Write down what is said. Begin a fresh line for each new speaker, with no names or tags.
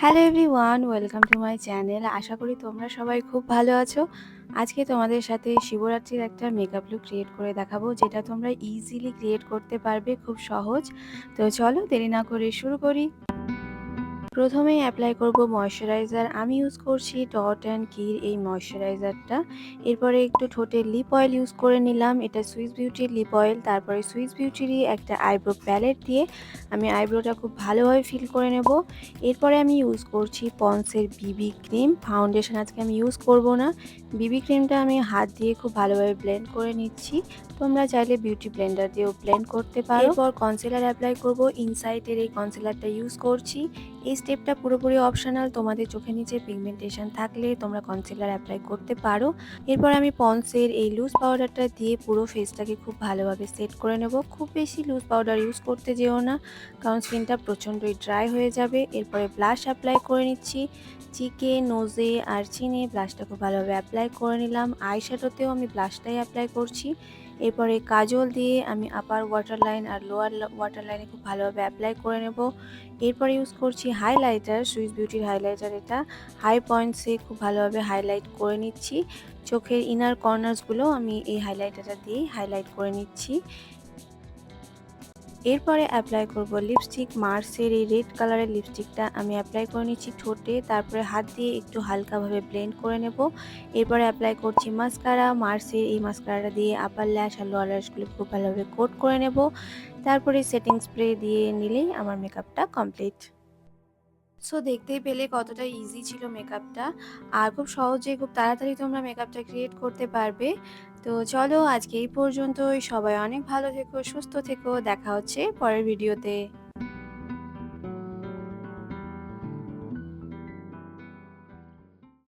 Hello everyone, welcome to my channel. আশা করি তোমরা সবাই খুব ভালো আছো। আজকে তোমাদের সাথে শিবরাত্রির একটা মেকআপ লুক ক্রিয়েট করে দেখাবো, যেটা তোমরা ইজিলি ক্রিয়েট করতে পারবে, খুব সহজ। তো চলো দেরি না করে শুরু করি। প্রথমেই অ্যাপ্লাই করব ময়শ্চারাইজার। আমি ইউজ করছি ডট অ্যান্ড কির এই ময়শ্চারাইজারটা। এরপরে একটু ঠোঁটের লিপ অয়েল ইউজ করে নিলাম, এটা সুইস বিউটির লিপ অয়েল। তারপরে সুইস বিউটিরই একটা আইব্রো প্যালেট দিয়ে আমি আইব্রোটা খুব ভালোভাবে ফিল করে নেব। এরপরে আমি ইউজ করছি পন্সের বিবি ক্রিম। ফাউন্ডেশন আজকে আমি ইউজ করব না। বিবি ক্রিমটা আমি হাত দিয়ে খুব ভালোভাবে ব্লেন্ড করে নিচ্ছি। তোমরা চাইলে বিউটি ব্লেন্ডার দিয়েও ব্লেন্ড করতে পারো। এরপর কনসিলার অ্যাপ্লাই করব। ইনসাইটের এই কনসিলারটা ইউজ করছি। এই স্টেপটা পুরোপুরি অপশনাল, তোমাদের চোখের নিচে পিগমেন্টেশন থাকলে তোমরা কনসিলার অ্যাপ্লাই করতে পারো। এরপর আমি পন্সের এই লুজ পাউডারটা দিয়ে পুরো ফেসটাকে খুব ভালোভাবে সেট করে নেব। খুব বেশি লুজ পাউডার ইউজ করতে যেও না, কারণ স্কিনটা প্রচণ্ডই ড্রাই হয়ে যাবে। এরপরে ব্লাশ অ্যাপ্লাই করে নিচ্ছি। চিকে, নোজে আর চিনে ব্লাশটা খুব ভালোভাবে অ্যাপ্লাই করে নিলাম। আই শ্যাডোতেও আমি ব্লাশটাই অ্যাপ্লাই করছি। এরপরে কাজল দিয়ে আমি আপার ওয়াটার লাইন আর লোয়ার ওয়াটার লাইনে খুব ভালোভাবে অ্যাপ্লাই করে নেব। এরপরে ইউজ করছি হাইলাইটার, সুইস বিউটির হাইলাইটার। এটা হাই পয়েন্টসে খুব ভালোভাবে হাইলাইট করে নিচ্ছি। চোখের ইনার কর্নার্সগুলো আমি এই হাইলাইটারটা দিয়ে হাইলাইট করে নিচ্ছি। এরপরে অ্যাপ্লাই করব লিপস্টিক। মার্সের এই রেড কালারের লিপস্টিকটা আমি অ্যাপ্লাই করে নিচ্ছি ঠোঁটে। তারপরে হাত দিয়ে একটু হালকাভাবে ব্লেন্ড করে নেব। এরপরে অ্যাপ্লাই করছি মাস্কারা। মার্সের এই মাস্কারাটা দিয়ে আপার ল্যাশ আর লোয়ার ল্যাশগুলো খুব ভালোভাবে কোট করে নেব। তারপরে সেটিং স্প্রে দিয়ে নিলেই আমার মেকআপটা কমপ্লিট। সো দেখতেই পেলে কতটা ইজি ছিল মেকআপটা, আর খুব সহজে খুব তাড়াতাড়ি তোমরা মেকআপটা ক্রিয়েট করতে পারবে। তো চলো আজকে এই পর্যন্তই। সবাই অনেক ভালো থেকো, সুস্থ থেকো। দেখা হচ্ছে পরের ভিডিওতে।